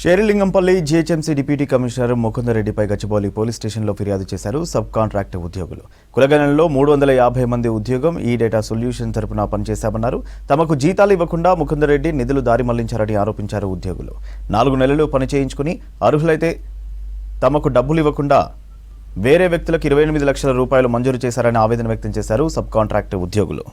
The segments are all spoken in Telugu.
షేరిలింగంపల్లి జీహెచ్ఎంసీ డిప్యూటీ కమిషనర్ ముకుందరెడ్డిపై గచ్చిబౌలి పోలీస్ స్టేషన్లో ఫిర్యాదు చేశారు సబ్ కాంట్రాక్ట్ ఉద్యోగులు. కులగణనలో 350 మంది ఉద్యోగం ఈ డేటా సొల్యూషన్ తరపున పనిచేశామన్నారు. తమకు జీతాలు ఇవ్వకుండా ముకుందరెడ్డి నిధులు దారి మళ్లించారని ఆరోపించారు ఉద్యోగులు. 4 నెలలు పని చేయించుకుని అర్హులైతే తమకు డబ్బులు ఇవ్వకుండా వేరే వ్యక్తులకు 28 లక్షల రూపాయలు మంజూరు చేశారని ఆవేదన వ్యక్తం చేశారు సబ్ కాంట్రాక్ట్ ఉద్యోగులు.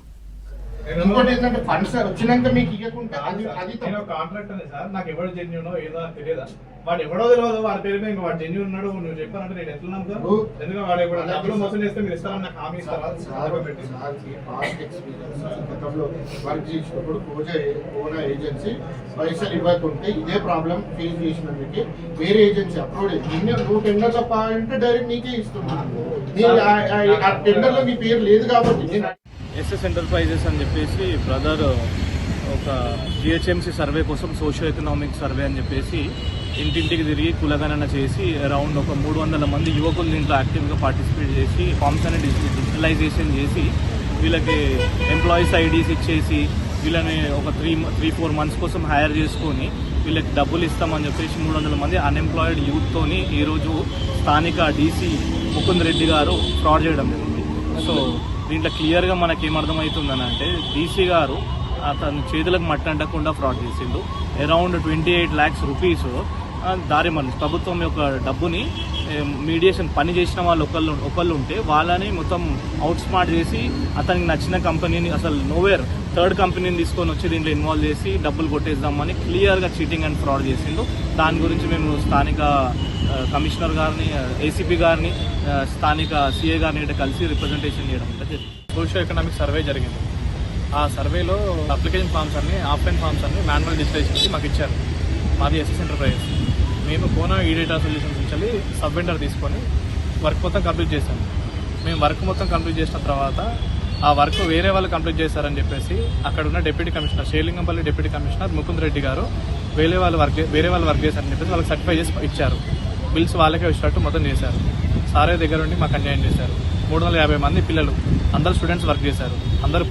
ఇంకోటి ఏంటంటే ఫండ్స్ వచ్చినాక మీకు ఇవ్వకుండా అది కాంట్రాక్ట్ అని సార్ నాకు ఎవరు జెన్యూనో ఏదో తెలియదా వాడు ఎవడో తెలియదు వాడి పేరు మీద వాడు జెన్యూన్ ఉన్నాడు నువ్వు చెప్పానంటే నేను ఎట్లా నమ్ముతాను ఎందుకంటే వాడు ఎప్పుడు డబ్బులు మోసం చేస్తే మీరు ఇస్తారని నాకు హామీ ఇస్తారా గతంలో వర్క్ చేసినప్పుడు ఓనా ఏజెన్సీ పైసలు ఇవ్వకుంటే ఇదే ప్రాబ్లం ఫేస్ చేసినందుకే వేరే ఏజెన్సీ అప్లోడ్ నువ్వు టెండర్ తప్ప అంటే డైరెక్ట్ నీకే ఇస్తున్నాను. ఆ టెండర్ లో నీ పేరు లేదు కాబట్టి ఎస్ఎస్ ఎంటర్ప్రైజెస్ అని చెప్పేసి బ్రదర్ ఒక జిహెచ్ఎంసీ సర్వే కోసం సోషియో ఎకనామిక్ సర్వే అని చెప్పేసి ఇంటింటికి తిరిగి కులగణన చేసి అరౌండ్ ఒక 300 మంది యువకులు దీంట్లో యాక్టివ్గా పార్టిసిపేట్ చేసి ఫామ్స్ అనేది డిజిటలైజేషన్ చేసి వీళ్ళకి ఎంప్లాయీస్ ఐడీస్ ఇచ్చేసి వీళ్ళని ఒక 3-4 మంత్స్ కోసం హైర్ చేసుకొని వీళ్ళకి డబ్బులు ఇస్తామని చెప్పేసి 300 మంది అన్ఎంప్లాయిడ్ యూత్తోని ఈరోజు స్థానిక డీసీ ముకుంద్ రెడ్డి గారు ఫ్రాడ్ చేయడం జరిగింది. సో దీంట్లో క్లియర్గా మనకి ఏమర్థమవుతుందని అంటే డీసీ గారు అతని చేతులకు మట్టంటకుండా ఫ్రాడ్ చేసిండు. అరౌండ్ 28 lakhs రూపీస్ దారి మళ్ళీ ప్రభుత్వం యొక్క డబ్బుని మీడియేషన్ పని చేసిన వాళ్ళు ఒకళ్ళు ఉంటే వాళ్ళని మొత్తం అవుట్ స్మార్ట్ చేసి అతనికి నచ్చిన కంపెనీని అసలు నోవేర్ థర్డ్ కంపెనీని తీసుకొని వచ్చి దీంట్లో ఇన్వాల్వ్ చేసి డబ్బులు కొట్టేద్దామని క్లియర్గా చీటింగ్ అండ్ ఫ్రాడ్ చేసిండు. దాని గురించి మేము స్థానిక కమిషనర్ గారిని, ఏసీపీ గారిని, స్థానిక సిఏ గారిని కలిసి రిప్రజెంటేషన్ చేయడం జరిగింది. సోషియో ఎకనామిక్ సర్వే జరిగింది. ఆ సర్వేలో అప్లికేషన్ ఫామ్స్ అన్ని ఆఫ్లైన్ ఫామ్స్ అన్ని మాన్యువల్ డిజిటలైజేషన్ మాకు ఇచ్చారు. మాది ఎస్ఎస్ ఎంటర్ప్రైజెస్. మేము కోనా ఈ డేటా సొల్యూషన్స్ నుంచి సబ్ వెండర్ తీసుకొని వర్క్ మొత్తం కంప్లీట్ చేశాము. మేము వర్క్ మొత్తం కంప్లీట్ చేసిన తర్వాత ఆ వర్క్ వేరే వాళ్ళు కంప్లీట్ చేశారని చెప్పేసి అక్కడ ఉన్న deputy commissioner Serilingampally deputy commissioner Mukund Reddy గారు వేరే వాళ్ళు వర్క్ చేశారని చెప్పేసి వాళ్ళకి సర్టిఫై చేసి ఇచ్చారు. బిల్స్ వాళ్ళకే వచ్చినట్టు మొత్తం చేశారు. సారే దగ్గర ఉండి మాకు అన్యాయం చేశారు. 350 మంది పిల్లలు అందరు స్టూడెంట్స్ వర్క్ చేశారు. అందరూ